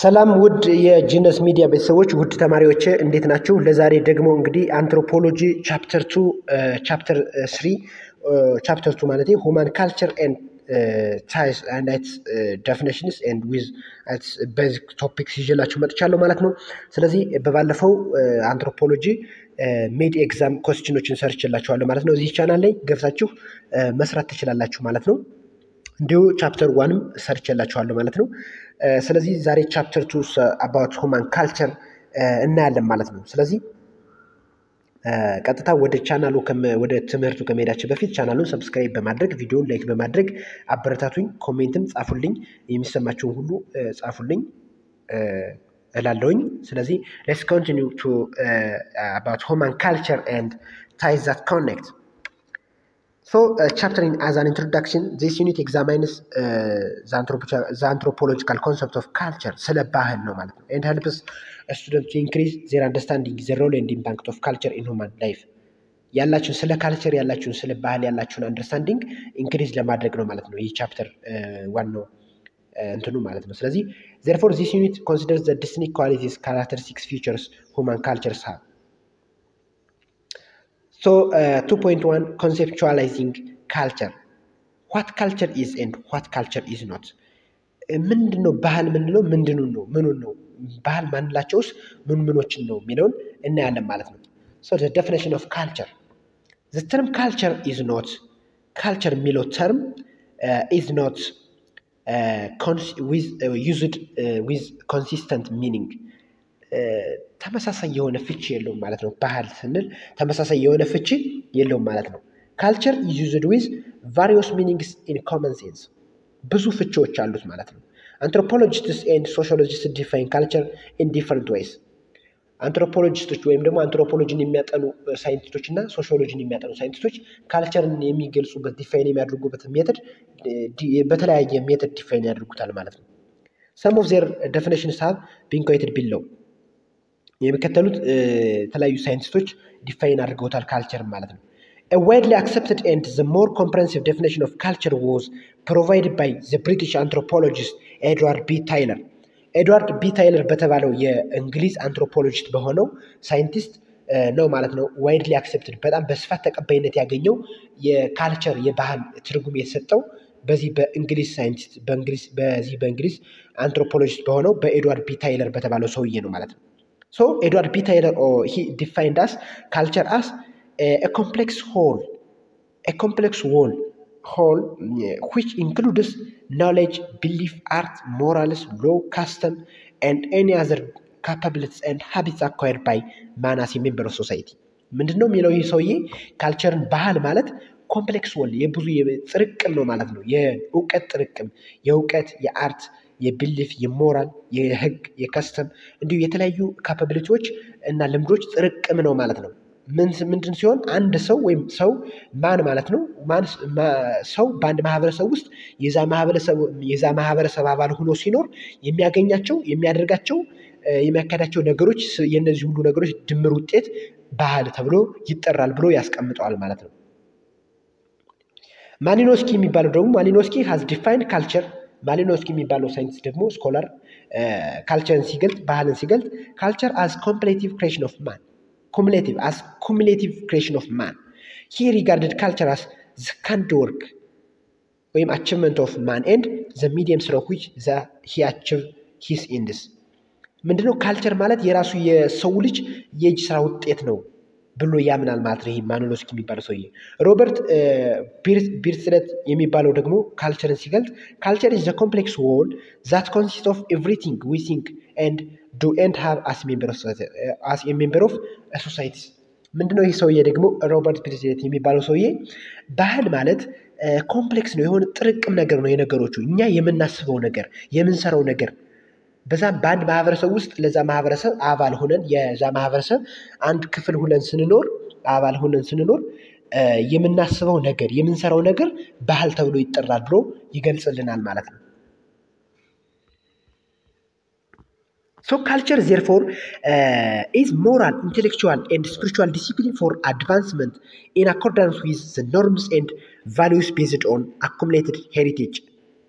ሰላም ውድ የጂነስ ሚዲያ ቤተሰቦች ውድ ተማሪዎች እንዴት ናችሁ? ለዛሬ ደግሞ እንግዲህ አንትሮፖሎጂ ቻፕተር 2 ቻፕተር 3 ቻፕተር 2 ማለት ሁማን ካልቸር ኤንድ ties and its definitions and with its basic topics ይዤላችሁ መጥቻለሁ ማለት ነው። ስለዚህ በባለፈው አንትሮፖሎጂ ሜድ ኤግዛም ኮስችኖችን ሰርችላችኋለሁ ማለት ነው። እዚህ ቻናል ላይ ገብታችሁ መስራት ትችላላችሁ ማለት ነው። እንዲሁ ቻፕተር 1ም ሰርችላችኋለሁ ማለት ነው። ስለዚህ ዛሬ ቻፕተር 2 about human culture እናያለን ማለት ነው። ስለዚህ ቀጥታ ወደ ቻናሉ ወደ ትምህርቱ ከመሄዳችን በፊት ቻናሉን ሰብስክራይብ በማድረግ ቪዲዮውን ላይክ በማድረግ አበረታቱኝ። ኮሜንትም ጻፉልኝ፣ የሚሰማችሁን ሁሉ ጻፉልኝ እላለሁኝ። ስለዚህ let's continue to about human culture and ties that connect. So chapter as an introduction, this unit examines the anthropological concept of culture ስለ ባህል ነው ማለት ነው and helps students to increase their understanding the role and impact of culture in human life. ያላችሁን ስለ ካልቸር ያላችሁን ስለ ባህል ያላችሁን አንደርስታንዲንግ ኢንክሪዝ ለማድረግ ነው ማለት ነው ይህ ቻፕተር ዋናው እንትኑ ማለት ነው። ስለዚህ therefore this unit considers the distinct qualities, characteristics, features human cultures have. So 2.1 conceptualizing culture. What culture is and what culture is not. ምንድነው ባህል ምንድነው ምኑን ነው ባህል ማንላቸውስ ምኖችን ነው የሚለውን እናያለን ማለት ነው። So the definition of culture. The term culture is not culture የሚለው term is not used with consistent meaning. ተመሳሳይ የሆነ ፍቺ የለውም ማለት ነው። ባህል ስንል ተመሳሳይ የሆነ ፍቺ የለውም ማለት ነው። culture is used with various meanings in common sense. ብዙ ፍቺዎች አሉት ማለት ነው። Anthropologists and sociologists define culture in different ways. አንትሮፖሎጂስቶች ወይም ደግሞ አንትሮፖሎጂን የሚያጠኑ ሳይንቲስቶች እና ሶሺዮሎጂን የሚያጠኑ ሳይንቲስቶች ካልቸርን የሚገልጹበት ዲፋይን የሚያደርጉበት ሜተድ በተለያየ ሜተድ ዲፋይን ያደርጉታል ማለት ነው። Some of their definitions have been quoted below. የሚከተሉት የተለያዩ ሳይንቲስቶች ዲፋይን አድርገውታል ካልቸር ማለት ነው። A widely accepted and the more comprehensive definition of culture was provided by the British anthropologist Edward B. Tylor. ኤድዋርድ ቢ ታይለር በተባለው የእንግሊዝ አንትሮፖሎጂስት በሆነው ሳይንቲስት ነው ማለት ነው። ዋይድሊ አክሴፕትድ በጣም በስፋት ተቀባይነት ያገኘው የካልቸር የባህል ትርጉም የተሰጠው በዚህ በእንግሊዝ ሳይንቲስት በእንግሊዝ አንትሮፖሎጂስት በሆነው በኤድዋርድ ቢ ታይለር በተባለው ሰውዬ ነው ማለት ነው። So Edward B. Tylor he defined as culture as a complex whole which includes knowledge, belief, art, morals, law, custom, and any other capabilities and habits acquired by man as a member of society. ምንድነው የሚለው ይህ ሰውዬ ካልቸርን ባህል ማለት ኮምፕሌክስ ሆል የብዙ ጥርቅም ነው ማለት ነው። የእውቀት ጥርቅም የእውቀት የአርት የቢሊፍ የሞራል የህግ የከስተም እንዲሁ የተለያዩ ካፓቢሊቲዎች እና ልምዶች ጥርቅም ነው ማለት ነው። ምንድን ሲሆን አንድ ሰው ወይም ሰው ማን ማለት ነው ሰው በአንድ ማህበረሰብ ውስጥ የዛ ማህበረሰብ አባል ሆኖ ሲኖር የሚያገኛቸው የሚያደርጋቸው የሚያካሄዳቸው ነገሮች የነዚህ ሁሉ ነገሮች ድምር ውጤት ባህል ተብሎ ይጠራል ብሎ ያስቀምጠዋል ማለት ነው። ማሊኖስኪ የሚባለው ደግሞ ማሊኖስኪ has defined culture ማሊኖስኪ የሚባለው ሳይንቲስት ደግሞ ስኮላር ካልቸርን ሲገልጥ ባህልን ሲገልጥ culture as cumulative creation of man. He regarded culture as the handwork ወይም achievement of man and the medium through which he achieved his ends. ምንድነው ካልቸር ማለት የራሱ የሰው ልጅ የእጅ ስራ ውጤት ነው ብሎ ያምናል ማለት ነው። ይሄ ማሊኖስኪ የሚባለው ሰውዬ ሮበርት ቢርትሌት የሚባለው ደግሞ ካልቸርን ሲገልጥ culture is the complex whole that consists of everything we think and do and have as a member of a society. ምንድነው ይህ ሰውዬ ደግሞ ሮበርት ቢርትሌት የሚባለው ሰውዬ ባህል ማለት ኮምፕሌክስ ነው የሆነ ጥርቅም ነገር ነው የነገሮቹ እኛ የምናስበው ነገር የምንሰራው ነገር በዛም በአንድ ማህበረሰብ ውስጥ ለዛ ማህበረሰብ አባል ሆነን የዛ ማህበረሰብ አንድ ክፍል ሆነን ስንኖር የምናስበው ነገር የምንሰራው ነገር ባህል ተብሎ ይጠራል ብሎ ይገልጽልናል ማለት ነው። So culture therefore is moral, intellectual and spiritual discipline for advancement in accordance with the norms and values based on accumulated heritage,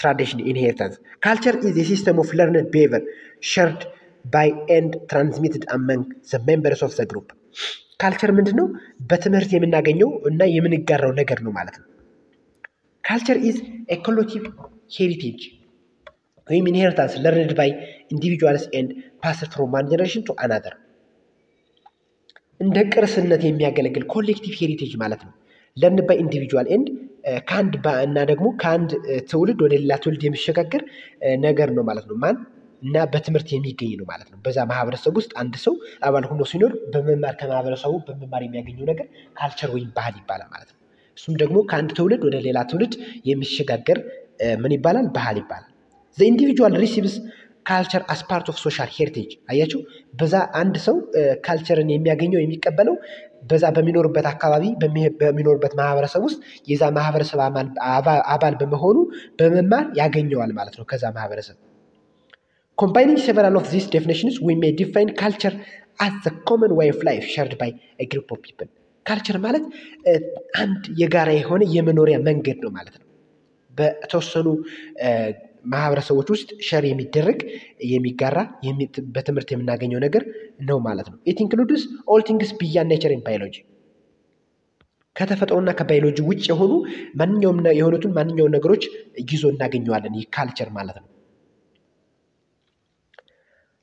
tradition, inheritance. Culture is a system of learned behavior shared by and transmitted among the members of the group. ካልቸር ምንድን ነው? በትምህርት የምናገኘው እና የምንጋራው ነገር ነው ማለት ነው። ካልቸር ኢዝ ኤ ኮሌክቲቭ ሄሪቴጅ ወይም ኢንሄሪታንስ ለርንድ ባይ ኢንዲቪጁዋልስ ኤንድ ፓስድ ፍሮም ዋን ጀነሬሽን ቱ አናዘር። እንደ ቅርስነት የሚያገለግል ኮሌክቲቭ ሄሪቴጅ ማለት ነው። ለርንድ ባይ ኢንዲቪጁዋል ኤንድ ከአንድ እና ደግሞ ከአንድ ትውልድ ወደ ሌላ ትውልድ የሚሸጋገር ነገር ነው ማለት ነው። ማን እና በትምህርት የሚገኝ ነው ማለት ነው። በዛ ማህበረሰብ ውስጥ አንድ ሰው አባል ሆኖ ሲኖር በመማር ከማህበረሰቡ በመማር የሚያገኘው ነገር ካልቸር ወይም ባህል ይባላል ማለት ነው። እሱም ደግሞ ከአንድ ትውልድ ወደ ሌላ ትውልድ የሚሸጋገር ምን ይባላል? ባህል ይባላል። the individual receives culture as part of social heritage። አያችሁ፣ በዛ አንድ ሰው ካልቸርን የሚያገኘው የሚቀበለው በዛ በሚኖርበት አካባቢ በሚኖርበት ማህበረሰብ ውስጥ የዛ ማህበረሰብ አባል በመሆኑ በመማር ያገኘዋል ማለት ነው ከዛ ማህበረሰብ። Combining several of these definitions, we may define culture as the common way of life shared by a group of people. Culture ማለት አንድ የጋራ የሆነ የመኖሪያ መንገድ ነው ማለት ነው። በተወሰኑ ማህበረሰቦች ውስጥ ሸር የሚደረግ የሚጋራ በትምህርት የምናገኘው ነገር ነው ማለት ነው። It includes all things beyond nature and biology. ከተፈጥሮና ከባዮሎጂ ውጭ የሆኑ ማንኛውም ነገሮች ይዞ እናገኘዋለን ይህ ካልቸር ማለት ነው።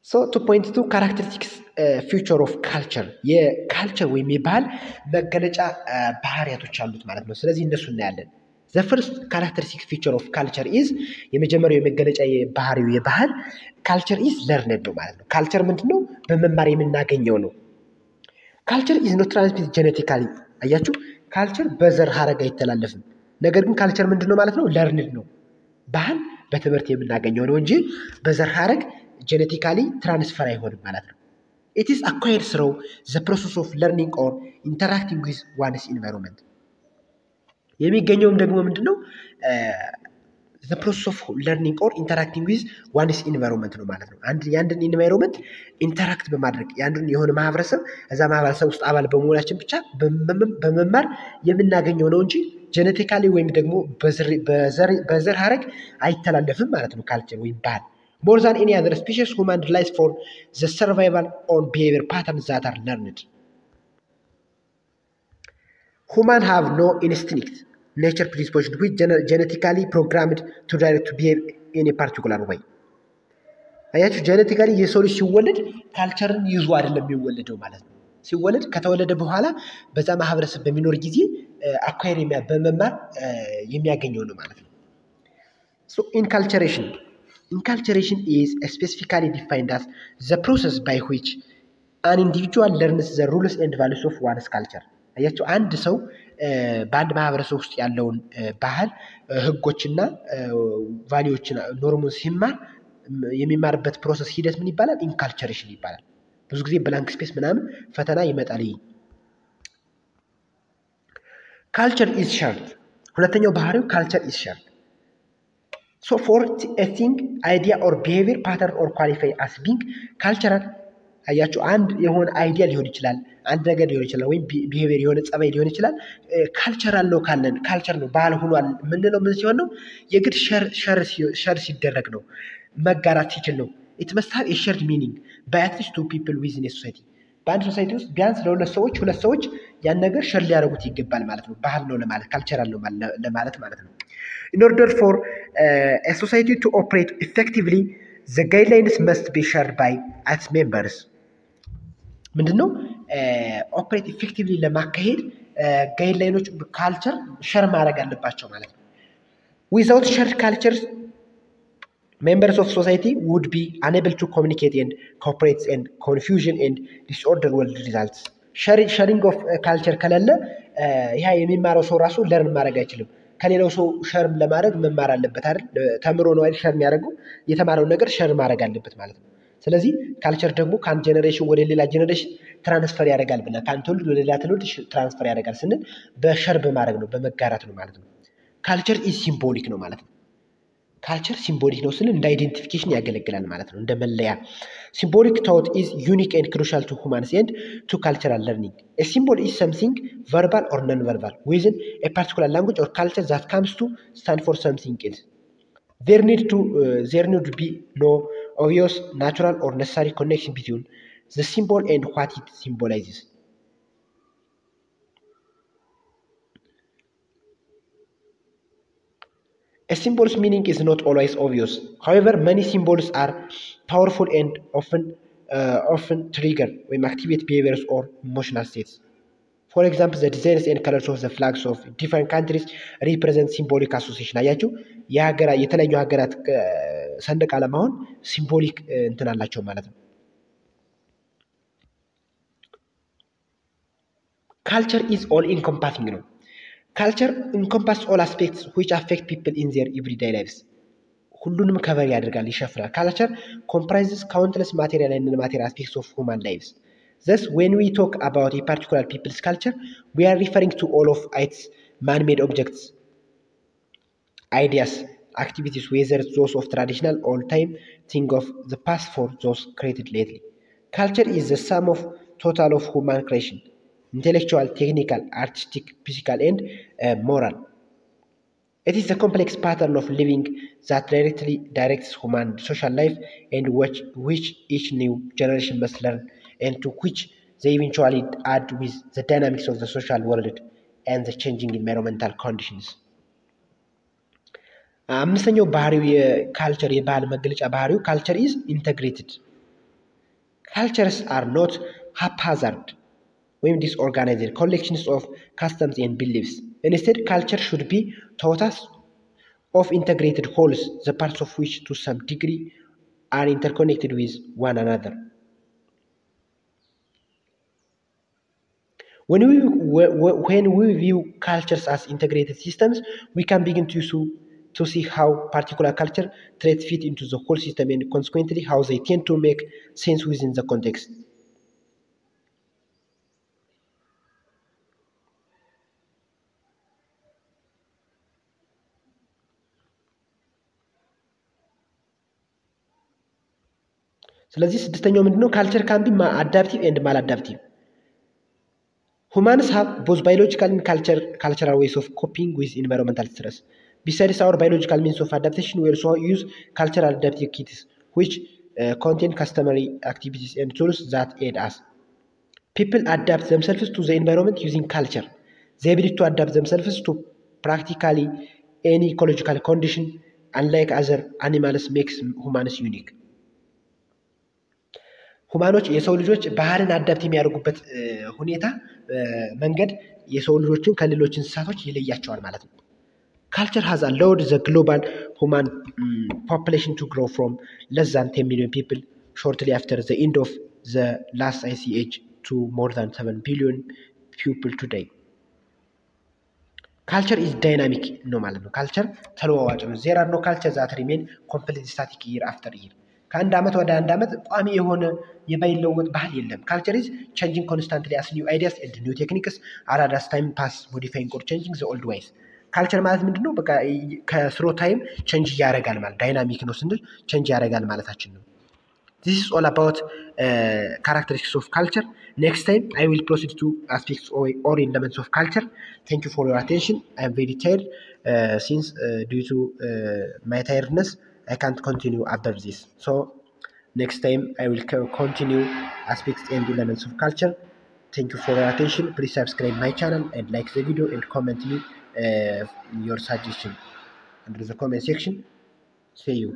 So to point to characteristics feature of culture የካልቸር ወይም የባህል መገለጫ ባህሪያቶች አሉት ማለት ነው። ስለዚህ እነሱ እናያለን። The first characteristic feature of culture is የመጀመሪያው የመገለጫ ባህሪው የባህል culture is learned ነው ማለት ነው። ካልቸር ምንድነው? በመማር የምናገኘው ነው። Culture is not transmitted genetically። አያችሁ፣ ካልቸር በዘር ሐረግ አይተላለፍም። ነገር ግን ካልቸር ምንድነው ማለት ነው? learned ነው። ባህል በትምህርት የምናገኘው ነው እንጂ በዘር ሐረግ genetically transfer አይሆንም ማለት ነው። It is acquired through the process of learning or interacting with one's environment። የሚገኘውም ደግሞ ምንድነው? the process of learning or interacting with one's environment ነው ማለት ነው። ያንድን environment ኢንተራክት በማድረግ ያንድን የሆነ ማህበረሰብ እዛ ማህበረሰብ ውስጥ አባል በመሆናችን ብቻ በመማር የምናገኘው ነው እንጂ genetically ወይም ደግሞ በዘር ሐረግ አይተላለፍም ማለት ነው ካልቸር ወይም ባህል። More than any other species, human relies for the survival on behavior patterns that are learned. Humans have no instinct, nature predisposition, which genetically programmed to direct to behave in a particular way. አያችሁ፣ ጄኔቲካሊ የሰው ልጅ ሲወለድ ካልቸርን ይዞ አይደለም የሚወለደው ማለት ነው። ሲወለድ ከተወለደ በኋላ በዛ ማህበረሰብ በሚኖር ጊዜ አኳየር በመማር የሚያገኘው ነው ማለት ነው። So Inculturation is specifically defined as the process by which an individual learns the rules and values of one's culture. አያችሁ፣ አንድ ሰው በአንድ ማህበረሰብ ውስጥ ያለውን ባህል ህጎችና ቫልዩዎችን ኖርሙን ሲማር የሚማርበት ፕሮሰስ ሂደት ምን ይባላል? ኢንካልቸሬሽን ይባላል። ብዙ ጊዜ ብላንክ ስፔስ ምናምን ፈተና ይመጣል። ካልቸር ኢዝ ሸርድ። ሁለተኛው ባህሪው ካልቸር ኢዝ ሸርድ። So for a thing, idea or behavior pattern or qualify as being cultural አያችሁ፣ አንድ የሆነ አይዲያ ሊሆን ይችላል፣ አንድ ነገር ሊሆን ይችላል፣ ወይም ቢሄቪየር የሆነ ጸባይ ሊሆን ይችላል። ካልቸራል ነው ካለን ካልቸር ነው ባህል ሆኗል ምንለው ምን ሲሆን ነው? የግድ ሸር ሲደረግ ነው፣ መጋራት ሲችል ነው። it must have a shared meaning by at least two people within a society። በአንድ ሶሳይቲ ውስጥ ቢያንስ ሁለት ሰዎች ያን ነገር ሸር ሊያደርጉት ይገባል ማለት ነው። ባህል ነው ለማለት ካልቸራል ነው ለማለት ማለት ነው። In order for a society to operate effectively, the guidelines must be shared by its members. ምንድነው? ኦፕሬት ኢፌክቲቭሊ ለማካሄድ ጋይድላይኖች ካልቸር ሸር ማድረግ አለባቸው ማለት ነው። Without shared cultures, members of society would be unable to communicate and cooperate, and confusion and disorder will result. sharing of culture ከሌለ ያ የሚማረው ሰው ራሱ ለርን ማድረግ አይችልም። ከሌላው ሰው ሸር ለማድረግ መማር አለበት አይደል? ተምሮ ነው አይደል ሸር የሚያደርገው? የተማረው ነገር ሸር ማድረግ አለበት ማለት ነው። ስለዚህ ካልቸር ደግሞ ከአንድ ጀነሬሽን ወደ ሌላ ጀነሬሽን ትራንስፈር ያደርጋል ብለን ከአንድ ትውልድ ወደ ሌላ ትውልድ ትራንስፈር ያደርጋል ስንል በሸር በማድረግ ነው፣ በመጋራት ነው ማለት ነው። ካልቸር ኢዝ ሲምቦሊክ ነው ማለት ነው። ካልቸር ሲምቦሊክ ነው ስንል እንደ አይዴንቲፊኬሽን ያገለግላል ማለት ነው፣ እንደ መለያ። ሲምቦሊክ ቶት ኢዝ ዩኒክ ኤንድ ክሩሻል ቱ ሁማንስ ኤንድ ቱ ካልቸራል ለርኒንግ። ኤ ሲምቦል ኢዝ ሰምቲንግ ቨርባል ኦር ነን ቨርባል ዊዝን ኤ ፓርቲኩላር ላንጉጅ ኦር ካልቸር ዛት ካምስ ቱ ስታንድ ፎር ሰምቲንግ ኤልስ። There need to be no obvious, natural, or necessary connection between the symbol and what it symbolizes. A symbol's meaning is not always obvious. However, many symbols are powerful and often trigger or activate behaviors or emotional states. For example, the designs and colors of the flags of different countries represent symbolic association. አያችሁ የተለያዩ ሀገራት ሰንደቅ ዓላማ አሁን ሲምቦሊክ እንትን አላቸው ማለት ነው። Culture is all encompassing ነው። Culture encompasses all aspects which affect people in their everyday lives. ሁሉንም ከቨር ያደርጋል ይሸፍናል። Culture comprises countless material and immaterial aspects of human lives. Thus, when we talk about a particular people's culture, we are referring to all of its man-made objects, ideas, activities, whether those of traditional or time thing of the past for those created lately. Culture is the sum of total of human creation, intellectual, technical, artistic, physical, and moral. It is the complex pattern of living that directly directs human social life and which each new generation must learn and to which they eventually add with the dynamics of the social world and the changing environmental conditions. አምስተኛው ባህሪው የካልቸር የባህል መገለጫ ባህሪው culture is integrated. Cultures are not haphazard ወይም disorganized collections of customs and beliefs. Instead, culture should be taught us of integrated wholes, the parts of which to some degree are interconnected with one another. When we view cultures as integrated systems, we can begin to see how particular culture traits fit into the whole system and consequently how they tend to make sense within the context. ስለዚህ ስድስተኛው ምንድነው? ካልቸር ካን ቢ አዳፕቲቭ ኤንድ ማልአዳፕቲቭ። Humans have both biological and cultural ways of coping with environmental stress. Besides our biological means of adaptation, we also use cultural adaptive kits, which contain customary activities and tools that aid us. People adapt themselves to the environment using culture. The ability to adapt themselves to practically any ecological condition, unlike other animals, makes humans unique. ሁማኖች የሰው ልጆች ባህልን አዳፕት የሚያደርጉበት ሁኔታ መንገድ የሰው ልጆችን ከሌሎች እንስሳቶች ይለያቸዋል ማለት ነው። Culture has allowed the global human population to grow from less than 10 million people shortly after the end of the last ice age to more than 7 billion people today. Culture is dynamic ነው ማለት ነው። Culture ተለዋዋጭ ነው። There are no cultures that remain completely static year after year. ከአንድ ዓመት ወደ አንድ ዓመት ቋሚ የሆነ የማይለወጥ ባህል የለም። Culture is changing constantly as new ideas and new techniques are as time pass modifying or changing the old ways. Culture ማለት ምንድነው? በቃ ከስሮ ታይም ቼንጅ ያደርጋል ማለት ዳይናሚክ ነው ስንል ቼንጅ ያደርጋል ማለታችን ነው። This is all about characteristics of culture. Next time I will proceed to aspects or elements of culture. Thank you for your attention. I am very tired since due to my tiredness I can't continue above this. So next time I will continue aspects and elements of culture. Thank you for your attention. Please subscribe my channel and like the video and comment me your suggestion under the comment section. See you.